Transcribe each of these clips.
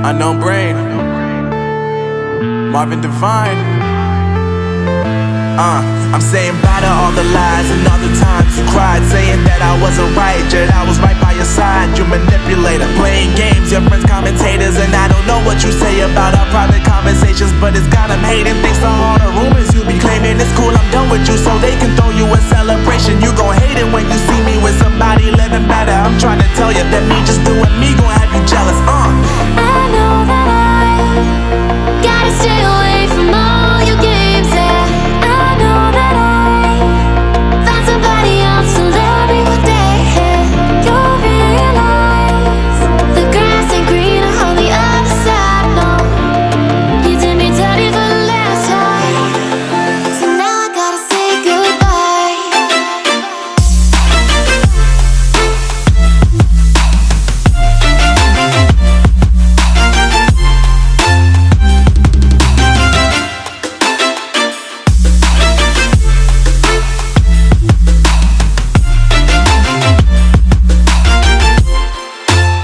Unknown Brain, Marvin Devine. I'm saying bye to all the lies and all the times you cried, saying that I wasn't right, yet I was right by your side. You manipulator, playing games, your friends commentators, and I don't know what you say about our private conversations, but it's got them hating. Thanks to all the rumors you be claiming. It's cool, I'm done with you, so they can throw you a celebration. You gon' hate it when you see me with somebody living better. I'm trying to tell you that me just doing me gon' have you jealous. I know that I gotta stay away from all your games, yeah. I know that I found somebody else to love me one day, yeah. You'll realize the grass ain't greener on the other side, no. You did me dirty for the last time, so now I gotta say goodbye.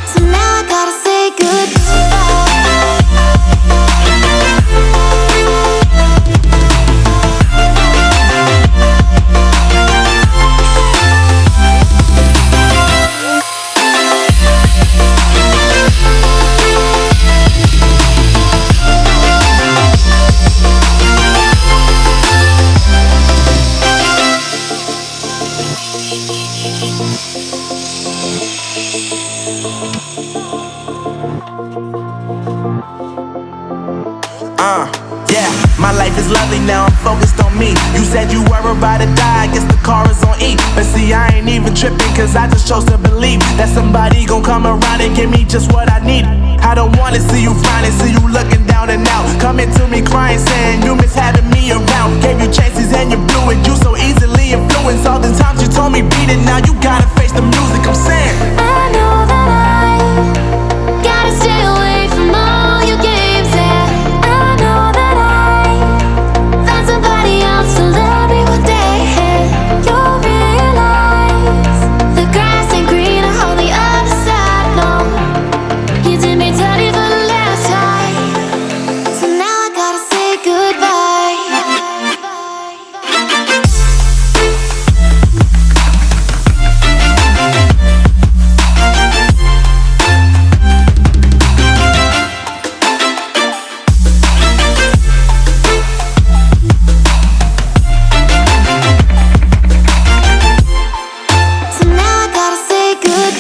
So now I gotta say Yeah, my life is lovely now, I'm focused on me. You said you were about to die, I guess the car is on E. But see, I ain't even tripping, cause I just chose to believe that somebody gon' come around and give me just what I need. I don't wanna see you frowning, see you looking down and out, coming to me crying, saying you miss having me around. Gave you chances and you blew it, you so easily influenced. All the times you told me beat it, now you gotta face the music. I'm saying I know that I gotta stay away from all your games, yeah. I know that I found somebody else to love me one day, yeah. You'll realize the grass ain't greener on the other side, no. You did me dirty for the last time, so now I gotta say goodbye. So now I gotta say goodbye.